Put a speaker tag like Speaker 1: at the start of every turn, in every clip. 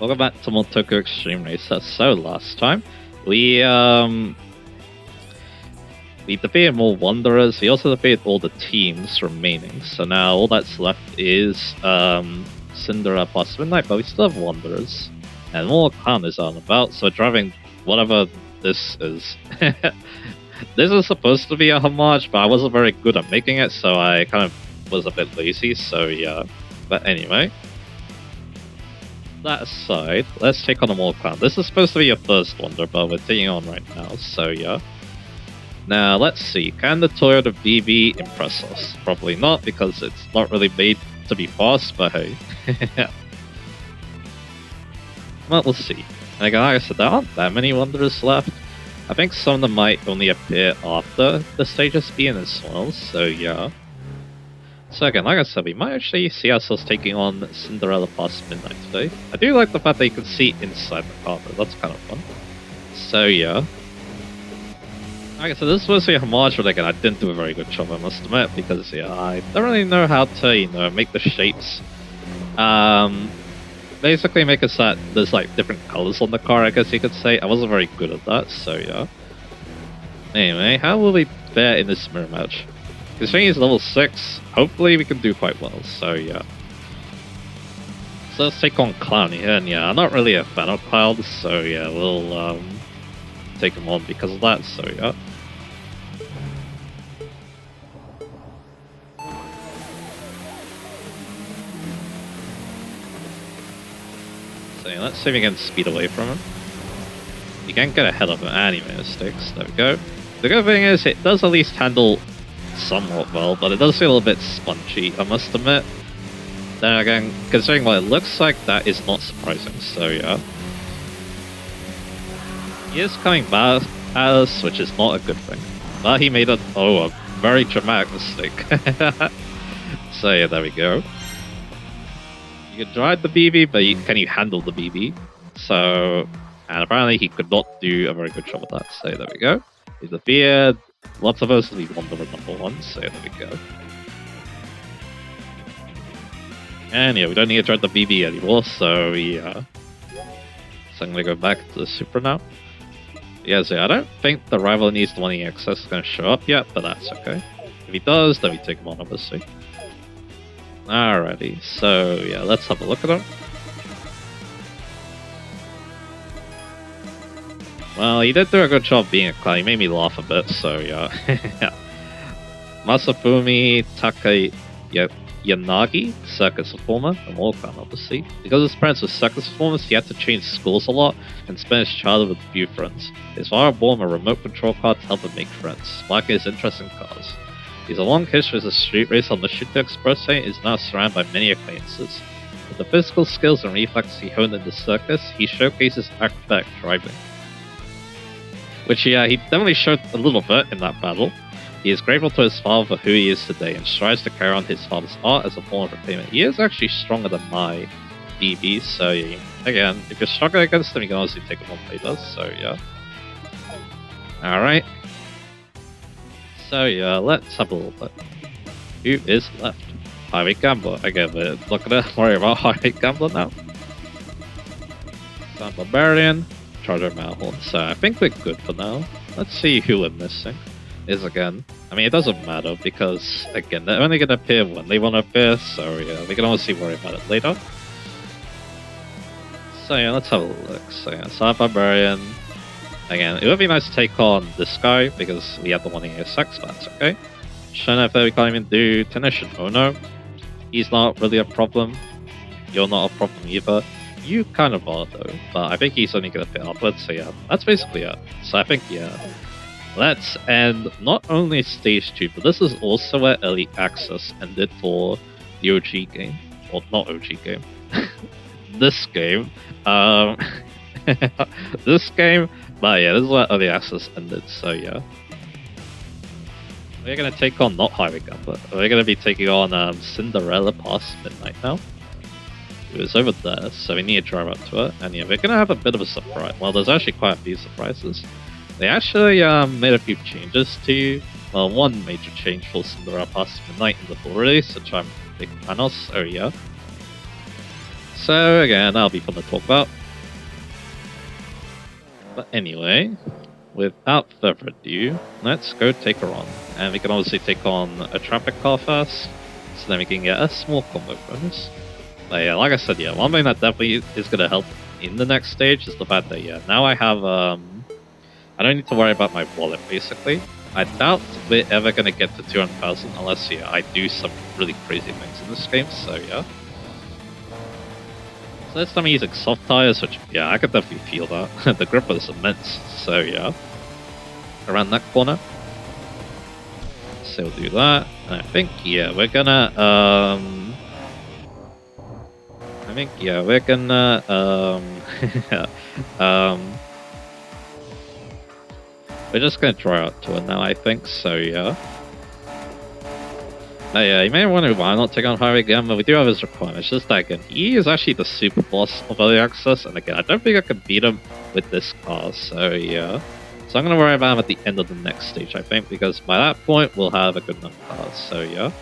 Speaker 1: welcome back to more Tokyo Extreme Racer. So last time we we defeated more Wanderers. We also defeated all the teams remaining. So now all that's left is Cinderella plus Midnight, but we still have Wanderers and more Clown is on about. So driving whatever this is. This is supposed to be a homage, but I wasn't very good at making it, so I kind of was a bit lazy. So yeah, but anyway. That aside, let's take on a more Clown. This is supposed to be your first Wonder, but we're taking on right now, so yeah. Now, let's see. Can the Toyota BB impress us? Probably not, because it's not really made to be fast, but hey. Well, we'll see. Like I said, there aren't that many Wanderers left. I think some of them might only appear after the stages begin as well, so yeah. So again, like I said, we might actually see ourselves taking on Cinderella past Midnight today. I do like the fact that you can see inside the car, though. That's kind of fun. So yeah. Like I said, this is supposed to be a homage, but again, I didn't do a very good job, I must admit, because yeah, I don't really know how to, make the shapes. Basically make it so that there's like different colors on the car, I guess you could say. I wasn't very good at that, so yeah. Anyway, how will we fare in this mirror match? Considering he's level 6, hopefully we can do quite well, so yeah. So let's take on Clown here, and yeah, I'm not really a fan of Cloud, so yeah, we'll take him on because of that, so yeah. So yeah, let's see if we can speed away from him. You can't get ahead of him, and he made mistakes, there we go. The good thing is, it does at least handle somewhat well, but it does feel a little bit spongy, I must admit. Then again, considering what it looks like, that is not surprising, so yeah. He is coming back at us, which is not a good thing. But he made a very dramatic mistake. So yeah, there we go. You can drive the BB, but can you handle the BB? So, and apparently he could not do a very good job of that, so there we go. He's a beard. Lots of us leave Wanderer number 1, so there we go. And yeah, we don't need to drive the BB anymore, so yeah. So I'm gonna go back to the Supra now. Yeah, so I don't think the rival needs the 1EXS is gonna show up yet, but that's okay. If he does, then we take him on, obviously. Alrighty, so yeah, let's have a look at him. Well, he did do a good job being a clown. He made me laugh a bit, so yeah. Masafumi Yanagi, circus performer, and more clown, obviously. Because his parents were circus performers, he had to change schools a lot and spend his childhood with few friends. His father bought him a remote control car to help him make friends, sparking his interest in cars. He's a long history as a street racer on the Shinto Expressway and is now surrounded by many acquaintances. With the physical skills and reflexes he honed in the circus, he showcases acrobatic driving. Which, yeah, he definitely showed a little bit in that battle. He is grateful to his father for who he is today and strives to carry on his father's art as a form of repayment. He is actually stronger than my BB, so yeah, again, if you're stronger against him, you can honestly take him on later, so yeah. Alright. So yeah, let's have a little bit. Who is left? Highway Gambler. Again, we're not gonna worry about Highway Gambler now. Sound Barbarian. Charger Malhorn, so I think we're good for now. Let's see who we're missing. Is again, I mean, it doesn't matter because, again, they're only going to appear when they want to appear, so yeah, we can honestly worry about it later. So yeah, let's have a look. So yeah, Silent Barbarian. Again, it would be nice to take on this guy because we have the 1EXS, but that's okay. Shenef, we can't even do Tennishin. Oh no, he's not really a problem. You're not a problem either. You kind of are though, but I think he's only going to fit upwards, so yeah, that's basically it. So I think, yeah, let's end not only Stage 2, but this is also where Early Access ended for the OG game. Or not OG game. This game. This game, but yeah, this is where Early Access ended, so yeah. We're going to take on not Highway Gambler, we're going to be taking on Cinderella past Midnight now. It was over there, so we need to drive up to it, and yeah, we're gonna have a bit of a surprise. Well, there's actually quite a few surprises. They actually made a few changes to, well, one major change for Cinderella past Midnight in the full release, which I'm a big fan of, so yeah. So again, that'll be fun to talk about. But anyway, without further ado, let's go take her on. And we can obviously take on a traffic car first, so then we can get a small combo bonus. But yeah, like I said, yeah, one thing that definitely is going to help in the next stage is the fact that, yeah, now I have, I don't need to worry about my wallet, basically. I doubt we're ever going to get to 200,000 unless, yeah, I do some really crazy things in this game, so yeah. So this time I'm using soft tires, which, yeah, I could definitely feel that. The grip was immense, so yeah. Around that corner. So we'll do that. And I think, yeah, we're gonna, we're just gonna try out to it now, I think, so yeah. Now, yeah, you may wonder why I'm not taking on Harvey again, but we do have his requirements. Just that, again, he is actually the super boss of early access, and again, I don't think I can beat him with this car, so yeah. So I'm going to worry about him at the end of the next stage, I think, because by that point, we'll have a good enough cars, so yeah.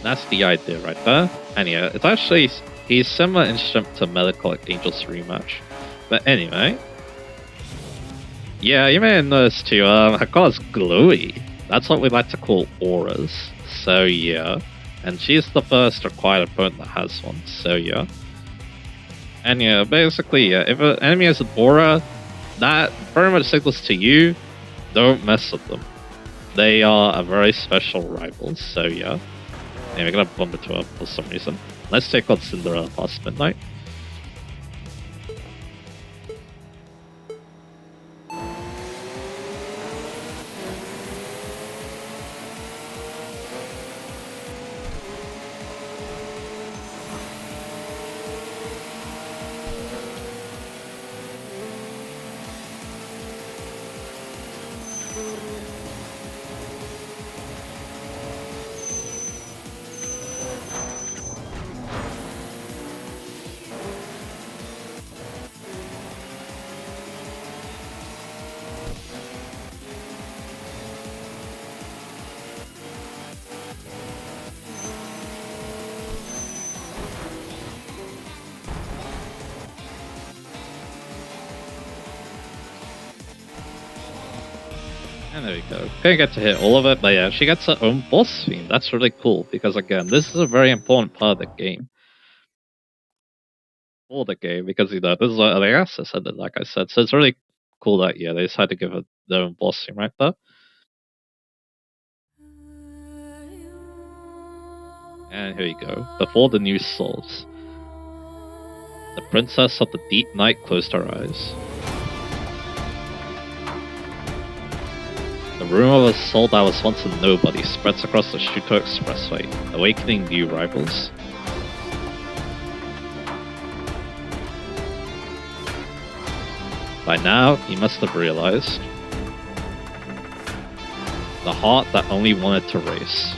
Speaker 1: That's the idea right there. And yeah, it's actually, he's similar in strength to Melancholic Angel's rematch. But anyway, yeah, you may have noticed too, her car's glowy. That's what we like to call auras, so yeah. And she's the first required opponent that has one, so yeah. And yeah, basically, yeah, if an enemy has an aura, that very much signals to you, don't mess with them. They are a very special rival, so yeah. Yeah, we're gonna bump into her for some reason. Let's take on Cinderella past midnight. And there we go. Couldn't get to hit all of it, but yeah, she gets her own boss theme. That's really cool, because again, this is a very important part of the game. For the game, because, you know, this is what early access ended, like I said. So it's really cool that, yeah, they decided to give her their own boss theme right there. And here you go. Before the news solves. The princess of the deep night closed her eyes. The rumor of a soul that was once a nobody spreads across the Shuto Expressway, awakening new rivals. By now, he must have realized the heart that only wanted to race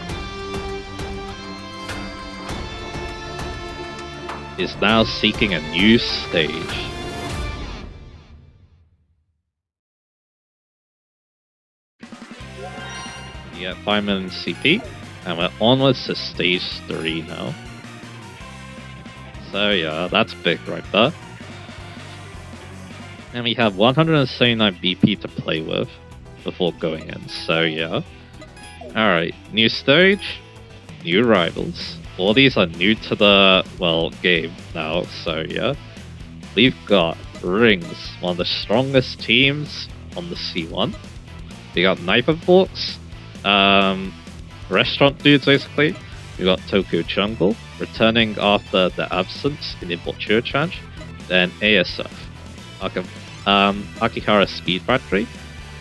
Speaker 1: is now seeking a new stage. You get 5 million CP, and we're onwards to stage 3 now. So yeah, that's big right there. And we have 179 BP to play with before going in, so yeah. Alright, new stage, new rivals. All these are new to the, well, game now, so yeah. We've got Rings, one of the strongest teams on the C1. We got Knife and Forks, restaurant dudes basically. We got Tokyo Jungle, returning after the absence in Import Challenge. Then ASF, Akihara Speed Factory,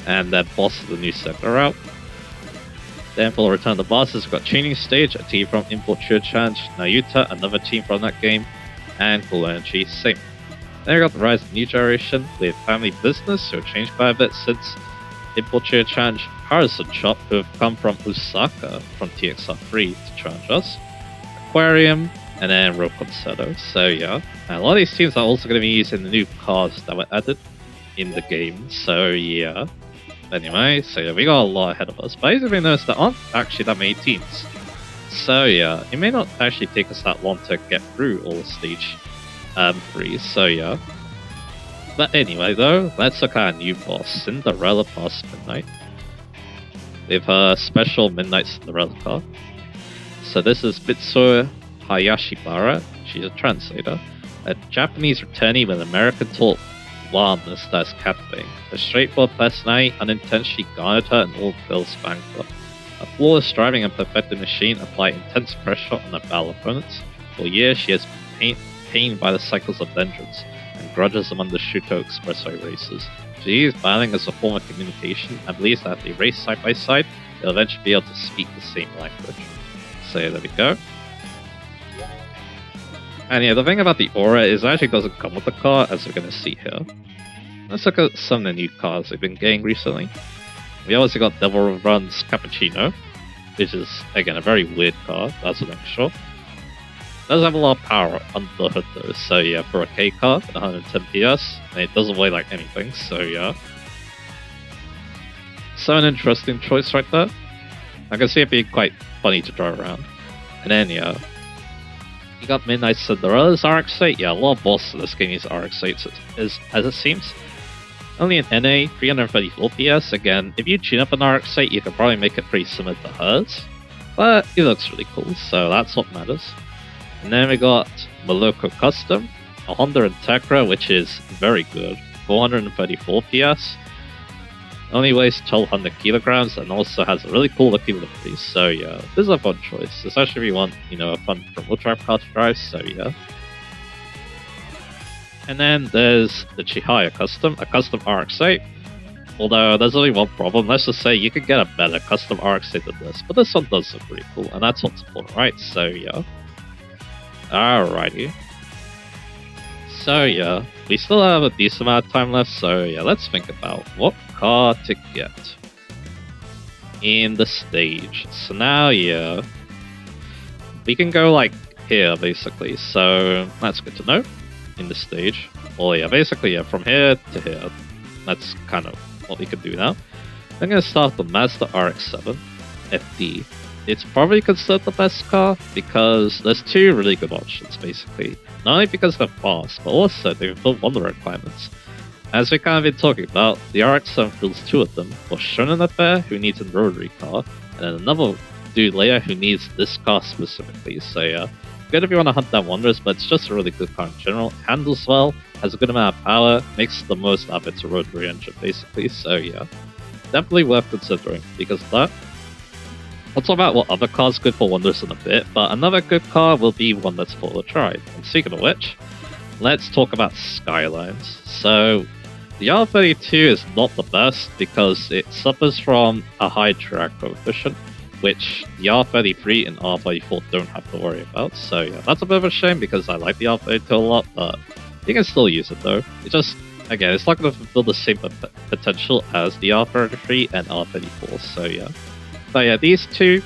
Speaker 1: and their boss of the new sector route. Then for the return of the bosses, we've got Chaining Stage, a team from Import Challenge, Nayuta, another team from that game, and Cool Energy, same. Then we got the rise of New Generation with Family Business, who have changed quite a bit since Import Challenge, Harrison Shop, who have come from Osaka from TXR3 to challenge us, Aquarium, and then Road Concerto. So yeah, and a lot of these teams are also going to be using the new cars that were added in the game, so yeah. Anyway, so yeah, we got a lot ahead of us, but I even noticed there aren't actually that many teams. So yeah, it may not actually take us that long to get through all of stage 3, so yeah. But anyway though, let's look at a new boss, Cinderella past Midnight. With her special Midnight Cinderella card. So this is Mitsuo Hayashibara, she's a translator, a Japanese returnee with American taught wildness that is captivating. A straightforward personality unintentionally garnered her an all-girls fan club. A flawless driving and perfected machine apply intense pressure on her battle opponents. For years she has been pained by the cycles of vengeance and grudges among the Shuto Expressway races. She uses battling as a form of communication and believes that if they race side by side, they'll eventually be able to speak the same language. So there we go. And yeah, the thing about the aura is it actually doesn't come with the car, as we're going to see here. Let's look at some of the new cars we've been getting recently. We also got Devil Runs Cappuccino, which is, again, a very weird car, that's what I'm sure. Does have a lot of power under the hood though, so yeah, for a K car with 110 PS, and it doesn't weigh like anything, so yeah. So an interesting choice right there. I can see it being quite funny to drive around. And then yeah, you got Midnight Cinderella's RX-8, yeah, a lot of bosses in this game use RX-8 as it seems. Only an NA, 334 PS, again, if you tune up an RX-8 you could probably make it pretty similar to hers. But it looks really cool, so that's what matters. And then we got Moloko Custom, a Honda Integra, which is very good, 434 PS. Only weighs 1200 kilograms and also has a really cool looking livery, so yeah, this is a fun choice, especially if you want, you know, a fun front-wheel drive car to drive, so yeah. And then there's the Chihaya Custom, a custom RX-8. Although there's only one problem, let's just say you could get a better custom RX-8 than this, but this one does look pretty cool, and that's what's important, right? So yeah. Alrighty. So yeah, we still have a decent amount of time left, so yeah, let's think about what car to get in the stage. So now yeah, we can go like here basically, so that's good to know in the stage. Well yeah, basically yeah, from here to here, that's kind of what we can do now. I'm going to start with the Mazda RX-7 FD. It's probably considered the best car because there's two really good options basically. Not only because they're fast, but also they fulfill one of the requirements. As we kind of been talking about, the RX-7 fills two of them, for Shonen Affair, who needs a rotary car, and then another dude later who needs this car specifically. So yeah, good if you want to hunt down wonders, but it's just a really good car in general. It handles well, has a good amount of power, makes the most of its rotary engine basically, so yeah. Definitely worth considering because of that. I'll talk about what other cars good for wonders in a bit, but another good car will be one that's full of tried. And speaking of which, let's talk about Skylines. So, the R32 is not the best because it suffers from a high drag coefficient, which the R33 and R34 don't have to worry about. So yeah, that's a bit of a shame because I like the R32 a lot, but you can still use it though. It just, again, it's not going to fulfill the same potential as the R33 and R34, so yeah. But yeah, these two,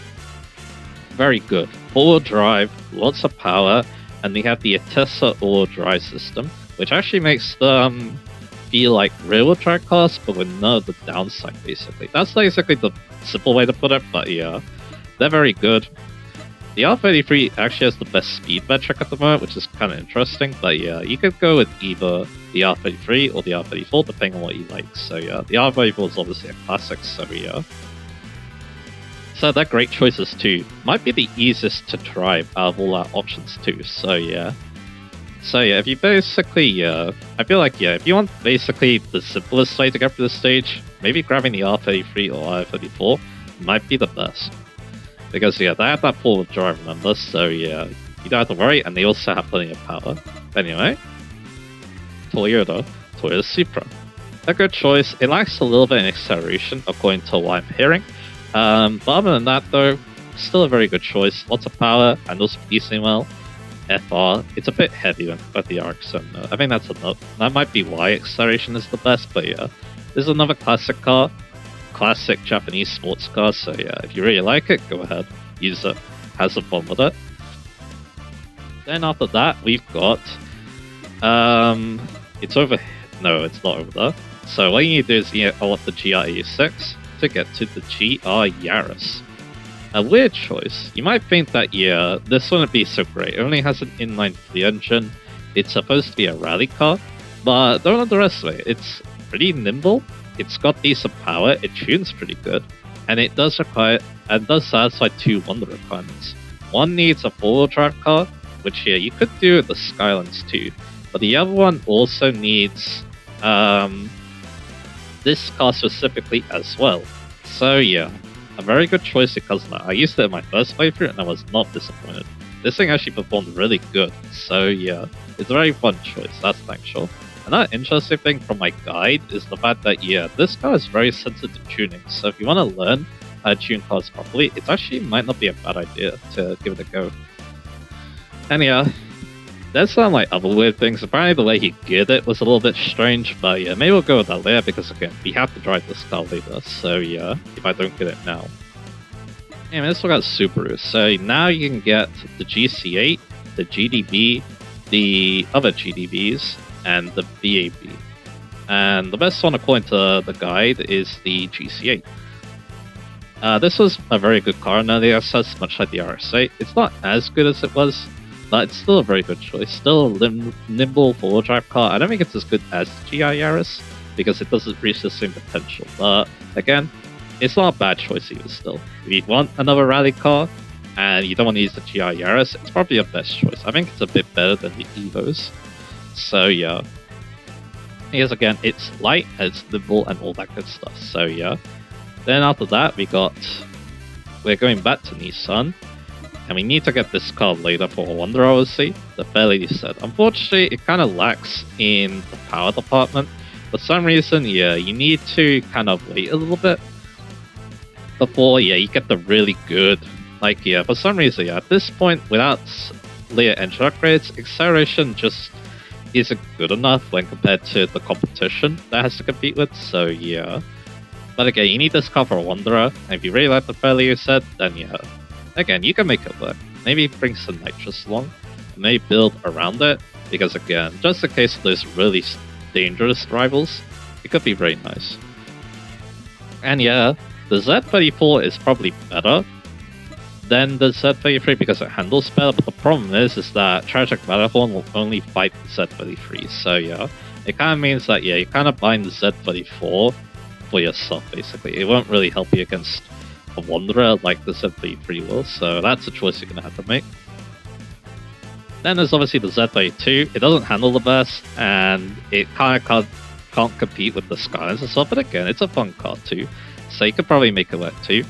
Speaker 1: very good. All-wheel drive, lots of power, and they have the Atessa all-wheel drive system, which actually makes them feel like rear-wheel drive cars, but with none of the downside, basically. That's basically the simple way to put it, but yeah, they're very good. The R33 actually has the best speed metric at the moment, which is kind of interesting, but yeah, you could go with either the R33 or the R34, depending on what you like. So yeah, the R34 is obviously a classic, so yeah. So they're great choices too. Might be the easiest to drive out of all our options too, so yeah. So yeah, if you basically, I feel like, yeah, if you want basically the simplest way to get through the stage, maybe grabbing the R33 or R34 might be the best. Because yeah, they have that four-wheel drive, remember, so yeah, you don't have to worry, and they also have plenty of power. Anyway, Toyota Supra. A good choice. It lacks a little bit in acceleration, according to what I'm hearing. But other than that though, still a very good choice. Lots of power, handles decently well. FR, it's a bit heavy when compared to the RX-7 though. I think that's enough. That might be why acceleration is the best, but yeah. This is another classic car. Classic Japanese sports car, so yeah, if you really like it, go ahead, use it, have some fun with it. Then after that, we've got, it's over, no, it's not over there. So what you need to do is you want the GR86 to get to the GR Yaris. A weird choice. You might think that, yeah, this wouldn't be so great. It only has an inline 3 engine. It's supposed to be a rally car, but don't underestimate it. It's pretty nimble. It's got decent power. It tunes pretty good, and it does satisfy two Wonder requirements. One needs a four-wheel drive car, which yeah, you could do with the Skylines too, but the other one also needs this car specifically as well. So yeah, a very good choice because of that. I used it in my first playthrough and I was not disappointed. This thing actually performed really good, so yeah, it's a very fun choice, that's thanks sure. Another interesting thing from my guide is the fact that yeah, this car is very sensitive to tuning, so if you want to learn how to tune cars properly, it actually might not be a bad idea to give it a go. And yeah, there's some like other weird things. Apparently the way he geared it was a little bit strange, but yeah, maybe we'll go with that later because again, we have to drive this car later, so yeah, if I don't get it now. Anyway, let's look at Subaru. So now you can get the GC8, the GDB, the other GDBs, and the BAB. And the best one according to the guide is the GC8. This was a very good car in the SS, much like the RS8. It's not as good as it was, but it's still a very good choice. Still a nimble four-wheel drive car. I don't think it's as good as the GI Yaris, because it doesn't reach the same potential. But again, it's not a bad choice either still. If you want another rally car, and you don't want to use the GI Yaris, it's probably your best choice. I think it's a bit better than the Evos. So yeah. Here's again, it's light, it's nimble, and all that good stuff. So yeah. Then after that, we're going back to Nissan, and we need to get this car later for a Wonder, obviously. The Fair Lady said, unfortunately, it kind of lacks in the power department. For some reason, yeah, you need to kind of wait a little bit before, yeah, you get the really good, like, yeah, for some reason, yeah, at this point, without later engine upgrades, acceleration just isn't good enough when compared to the competition that has to compete with, so yeah. But again, you need this car for a Wanderer, and if you really like the Fair Lady set, then yeah, again, you can make it work. Maybe bring some nitrous along, and maybe build around it, because again, just in case of those really dangerous rivals, it could be very nice. And yeah, the Z34 is probably better than the Z33 because it handles better, but the problem is that Tragic Matterhorn will only fight the Z33, so yeah, it kind of means that yeah, you're kind of buying the Z34 for yourself basically. It won't really help you against a Wanderer like the Z33 will, so that's a choice you're going to have to make. Then there's obviously the Z32. It doesn't handle the best, and it kind of can't compete with the Skylines and stuff, but again, it's a fun car too, so you could probably make it work too.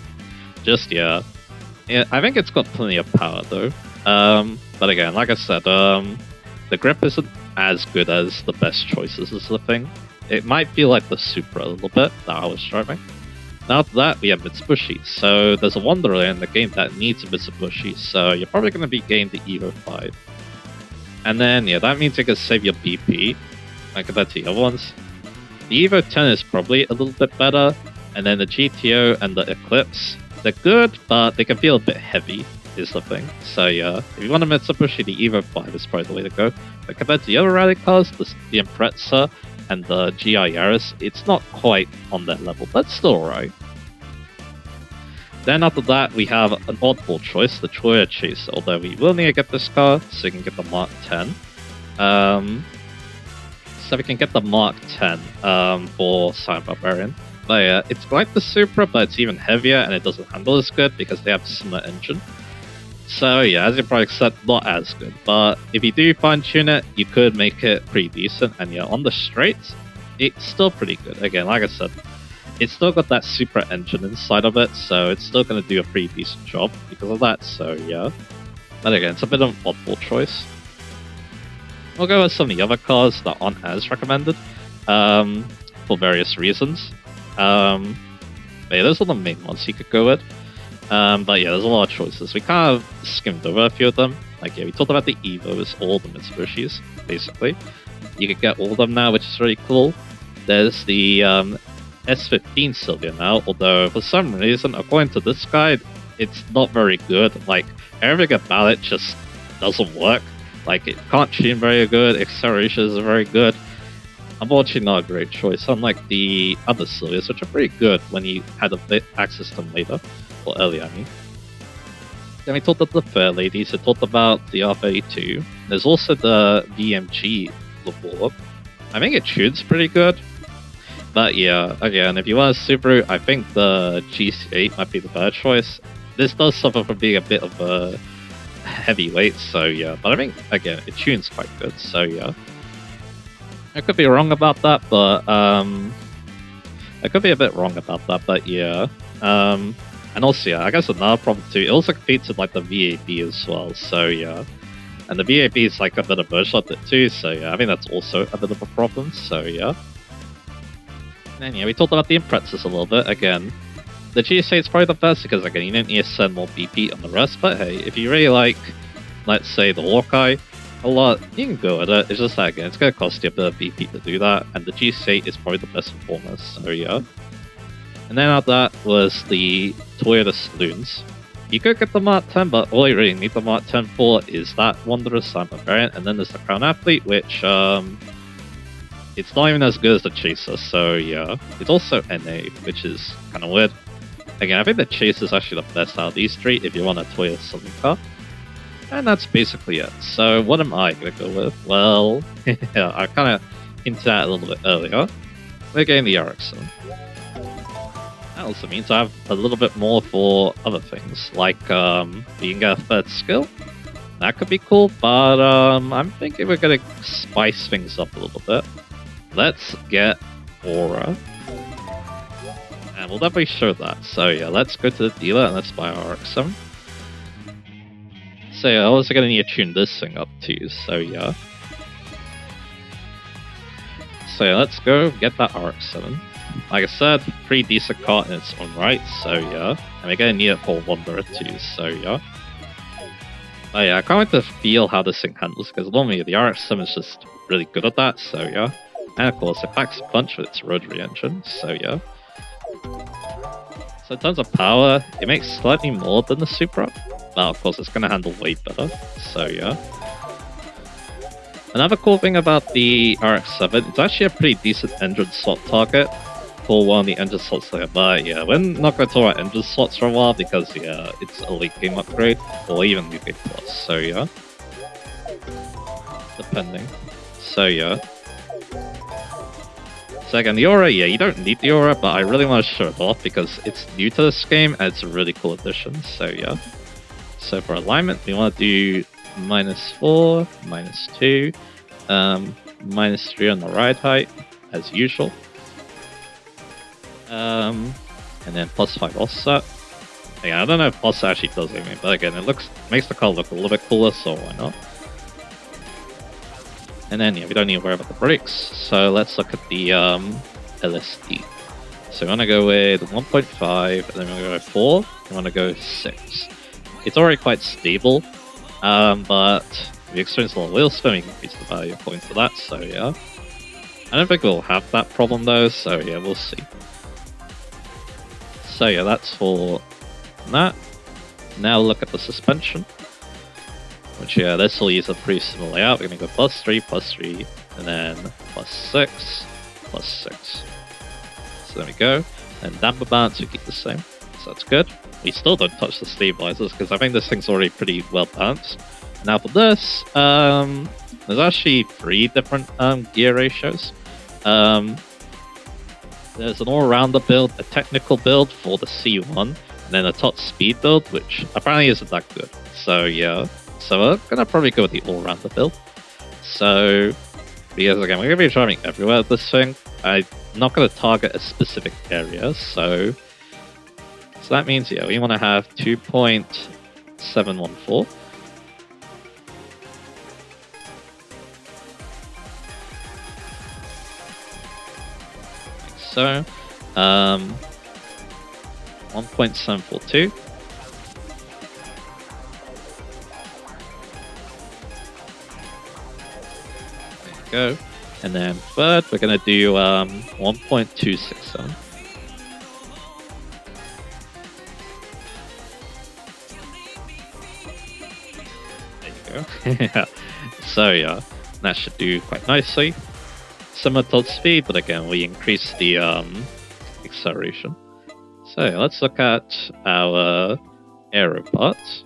Speaker 1: Just yeah, I think it's got plenty of power though. But again, like I said, the grip isn't as good as the best choices is the thing. It might feel like the Supra a little bit that I was driving. Now after that, we have Mitsubishi. So there's a Wanderer in the game that needs a Mitsubishi, so you're probably going to be getting the Evo 5. And then, yeah, that means you can save your BP, like compared to the other ones. The Evo 10 is probably a little bit better, and then the GTO and the Eclipse, they're good, but they can feel a bit heavy, is the thing. So yeah, if you want a Mitsubishi, the Evo 5 is probably the way to go. But compared to the other rally cars, the Impreza and the GI Yaris, it's not quite on that level, but it's still alright. Then after that, we have an oddball choice, the Troyer Chaser, although we will need to get this car, so we can get the Mark 10. So we can get the Mark 10 for Silent Barbarian. But yeah, it's like the Supra, but it's even heavier, and it doesn't handle as good because they have a similar engine. So yeah, as you probably said, not as good, but if you do fine tune it, you could make it pretty decent, and yeah, on the straights, it's still pretty good. Again, like I said, it's still got that Supra engine inside of it, so it's still going to do a pretty decent job because of that, so yeah. But again, it's a bit of an oddball choice. We'll go with some of the other cars that aren't as recommended, for various reasons. But yeah, those are the main ones you could go with. But yeah, there's a lot of choices. We kind of skimmed over a few of them. Like yeah, we talked about the Evos, all the Mitsubishis, basically. You could get all of them now, which is really cool. There's the S15 Sylvia now, although for some reason, according to this guide, it's not very good. Like, everything about it just doesn't work. Like, it can't tune very good, acceleration isn't very good. Unfortunately, not a great choice, unlike the other Sylvias, which are pretty good when you had a bit access to them later. Or earlier, I mean. Then we talked about the Fair Ladies, we talked about the R32. There's also the VMG Labor. I think it tunes pretty good. But yeah, again, if you want a Subaru, I think the GC8 might be the better choice. This does suffer from being a bit of a heavyweight, so yeah. But I think, again, it tunes quite good, so yeah. I could be wrong about that, but I could be a bit wrong about that, but yeah. And also, yeah, I guess another problem too, it also competes with like the VAB as well, so yeah. And the VAB is like a bit of version of it too, so yeah, I think that's also a bit of a problem, so yeah. And then yeah, we talked about the Imprezas a little bit, again. The GSA is probably the best because again, you don't need to send more BP on the rest, but hey, if you really like, let's say, the Hawkeye a lot, you can go with it. It's just that again, it's going to cost you a bit of BP to do that, and the GC8 is probably the best performer, so yeah. And then after that was the Toyota Saloons. You could get the Mark 10, but all you really need the Mark 10 for is that Wanderer Simon variant, and then there's the Crown Athlete, which it's not even as good as the Chaser, so yeah. It's also NA, which is kind of weird. Again, I think the Chaser is actually the best out of these three if you want a Toyota Saloon car. And that's basically it. So what am I going to go with? Well, yeah, I kind of hinted at it a little bit earlier. We're getting the RX-7. That also means I have a little bit more for other things, like you can get a third skill. That could be cool, but I'm thinking we're going to spice things up a little bit. Let's get Aura. And we'll definitely show that. So yeah, let's go to the dealer and let's buy our RX-7. So yeah, I'm also going to need to tune this thing up too, so yeah. So yeah, let's go get that RX-7. Like I said, pretty decent car in its own right, so yeah. And we're going to need it for Wanderer too, so yeah. But yeah, I can't wait to feel how this thing handles, because normally the RX-7 is just really good at that, so yeah. And of course, it packs a punch with its rotary engine, so yeah. So in terms of power, it makes slightly more than the Supra. Now, of course, it's going to handle way better, so yeah. Another cool thing about the RX-7, it's actually a pretty decent engine slot target for one of the engine slots there. But yeah, we're not going to talk about engine slots for a while because yeah, it's a late game upgrade, or even new game plus, so yeah. Depending. So yeah. So again, the Aura, yeah, you don't need the Aura, but I really want to show it off because it's new to this game and it's a really cool addition, so yeah. So for alignment, we want to do -4, -2, -3 on the ride height, as usual. And then +5 offset. Yeah, I don't know if offset actually does anything, but again, it makes the car look a little bit cooler, so why not? And then yeah, we don't need to worry about the brakes. So let's look at the LSD. So we want to go with 1.5, and then we're going to go 4, we want to go 6. It's already quite stable, but if you experience a lot of wheel spin, we can increase the value according to that, so yeah. I don't think we'll have that problem though, so yeah, we'll see. So yeah, that's for that. Now look at the suspension. Which yeah, this will use a pretty similar layout. We're going to go +3, and then +6, +6. So there we go. And damper balance we keep the same. So that's good. We still don't touch the stabilizers because I think this thing's already pretty well balanced. Now for this, there's actually 3 different gear ratios. There's an all-rounder build, a technical build for the C1, and then a top speed build, which apparently isn't that good. So yeah. So we're going to probably go with the all-rounder build. So, because again, we're going to be driving everywhere with this thing. I'm not going to target a specific area, so that means, yeah, we want to have 2.714. Like so. 1.742. Go, and then third we're going to do 1.267. There you go. Yeah. So yeah, that should do quite nicely. Similar to speed, but again we increase the acceleration. So yeah, let's look at our aero parts.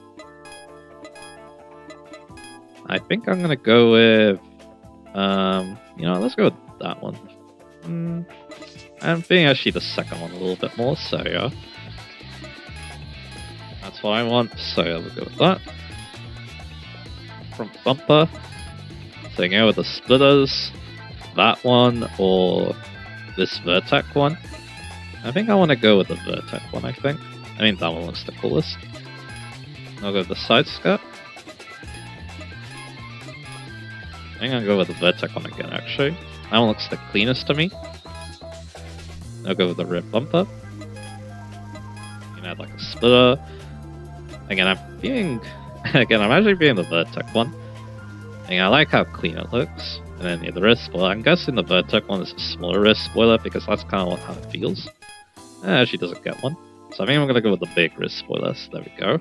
Speaker 1: I think I'm gonna go with let's go with that one. I'm feeling actually the second one a little bit more, so yeah. That's what I want, so yeah, we'll go with that. Front bumper. So go with the splitters, that one, or this Vertec one. I think I want to go with the Vertec one, I think. I mean, that one looks the coolest. I'll go with the side skirt. I think I'll go with the Vertec one again, actually. That one looks the cleanest to me. I'll go with the rear bumper. You can add like a splitter. Again, I'm actually being the Vertec one. And I like how clean it looks. And then the rear spoiler, I'm guessing the Vertec one is a smaller rear spoiler because that's kind of how it feels. It actually doesn't get one. So I think I'm going to go with the big rear spoiler, so there we go.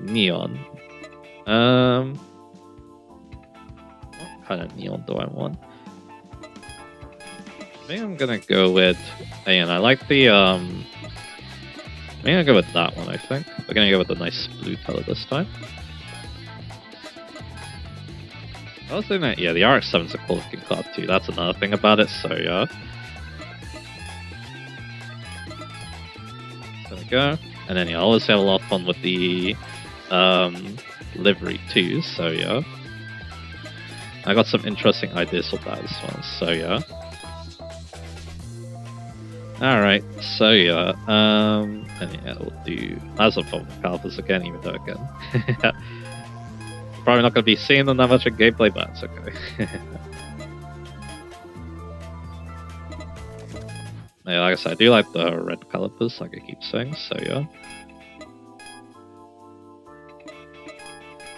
Speaker 1: Neon. What kind of neon do I want? I think I'm going to go with... Again, I like the... I'm going to go with that one, I think. We're going to go with the nice blue color this time. I was thinking that, yeah, the RX-7's a cool looking card too. That's another thing about it, so yeah. There we go. And then, yeah, I always have a lot of fun with the livery too, so yeah. I got some interesting ideas for that as well, so yeah. Alright, so yeah, and yeah, we'll do as a fun calipers again, even though again. Probably not going to be seeing them that much in gameplay, but it's okay. Yeah, like I said, I do like the red calipers, like I keep saying, so yeah.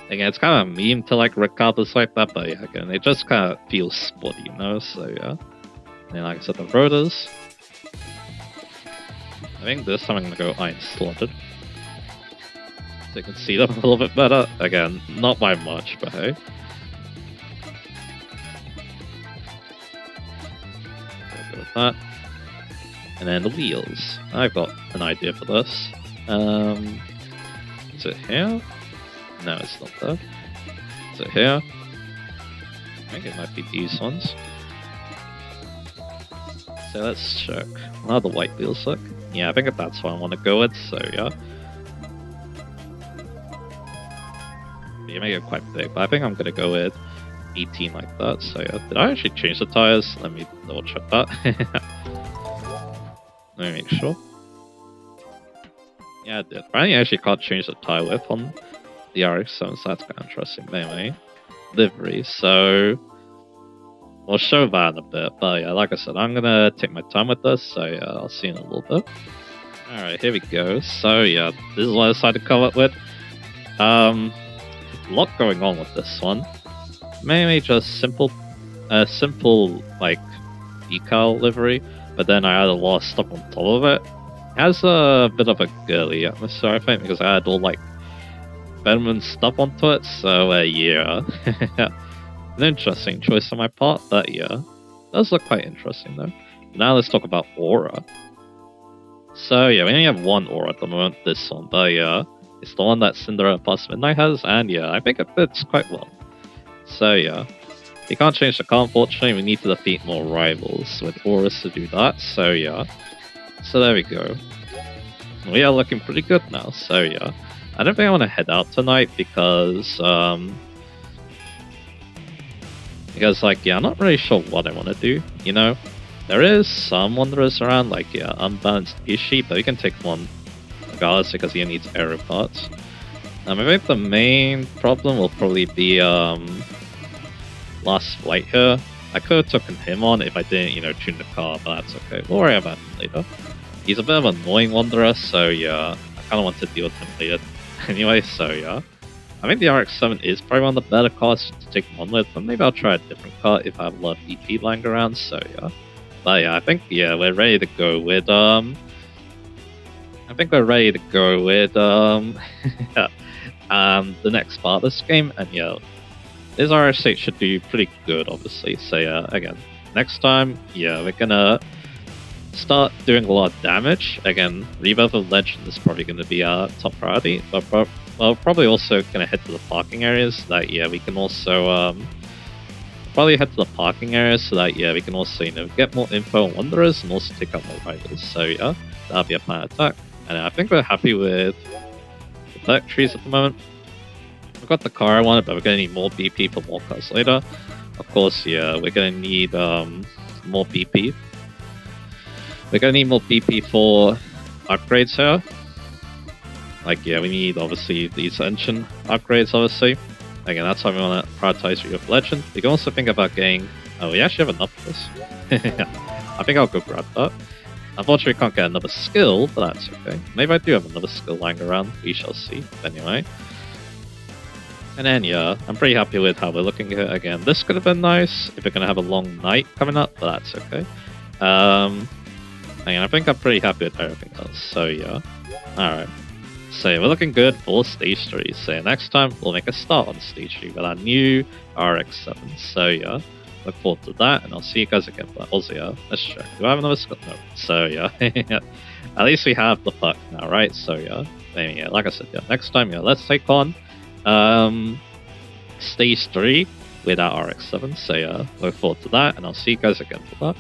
Speaker 1: Again, it's kind of a meme to like red calipers like that, but yeah, again, it just kind of feels sporty, you know, so yeah. And like I said, the rotors. I think this time I'm going to go iron slotted. So you can see them a little bit better. Again, not by much, but hey. Go with that. And then the wheels. I've got an idea for this. Is it here? No, it's not there. Is it here? I think it might be these ones. So let's check. How the white wheels look. Yeah, I think that's what I want to go with, so yeah. You make it quite big, but I think I'm going to go with 18 like that, so yeah. Did I actually change the tires? Let me double check that. Let me make sure. Yeah, I did. I actually can't change the tire width on the RX-7, so that's kind of interesting. But anyway, livery, so we'll show that in a bit, but yeah, like I said, I'm gonna take my time with this, so yeah, I'll see you in a little bit. Alright, here we go. So yeah, this is what I decided to come up with. A lot going on with this one. Mainly just simple like decal livery, but then I added a lot of stuff on top of it. It has a bit of a girly atmosphere, I think, because I added all like Venom stuff onto it, so yeah. An interesting choice on my part, but yeah. It does look quite interesting though. Now let's talk about aura. So yeah, we only have one aura at the moment, this one, but yeah. It's the one that Cinderella plus Midnight has, and yeah, I think it fits quite well. So yeah. We can't change the car, unfortunately, we need to defeat more rivals with auras to do that, so yeah. So there we go. We are looking pretty good now, so yeah. I don't think I want to head out tonight because like, yeah, I'm not really sure what I want to do, you know? There is some wanderers around, like, yeah, unbalanced Ishi, but you can take one regardless because he needs aero parts. I think the main problem will probably be, last flight here. I could have taken him on if I didn't, you know, tune the car, but that's okay. We'll worry about him later. He's a bit of an annoying wanderer, so yeah, I kind of want to deal with him later anyway, so yeah. I think the RX-7 is probably one of the better cars to take him on with, but maybe I'll try a different car if I have a lot of EP lying around, so yeah. But yeah, I think, yeah, we're ready to go with, the next part of this game, and yeah, this RX-8 should do pretty good, obviously, so yeah, again, next time, yeah, we're gonna start doing a lot of damage. Again, Rebirth of Legend is probably going to be our top priority, but well, probably also gonna head to the parking areas. So that yeah, we can also probably head to the parking areas so that yeah, we can also get more info on wanderers and also take out more riders. So yeah, that'll be a planned attack. And I think we're happy with the perk trees at the moment. We've got the car I wanted, but we're gonna need more BP for more cars later. Of course, yeah, we're gonna need more BP. We're gonna need more BP for upgrades here. Like, yeah, we need, obviously, these engine upgrades, obviously. Again, that's why we want to prioritize Rio of Legend. We can also think about getting... Oh, we actually have enough for this. I think I'll go grab that. Unfortunately, we can't get another skill, but that's okay. Maybe I do have another skill lying around. We shall see. Anyway. And then, yeah, I'm pretty happy with how we're looking here. Again, this could have been nice if we're going to have a long night coming up, but that's okay. Again, I think I'm pretty happy with everything else. So, yeah. Alright. So we're looking good for stage 3. So next time we'll make a start on stage 3 with our new RX-7. So yeah, look forward to that, and I'll see you guys again. But also yeah, let's check. Do I have another skill? No. So yeah, at least we have the puck now, right? So yeah, maybe, yeah, like I said, yeah, next time yeah, let's take on stage 3 with our RX-7. So yeah, look forward to that, and I'll see you guys again for that.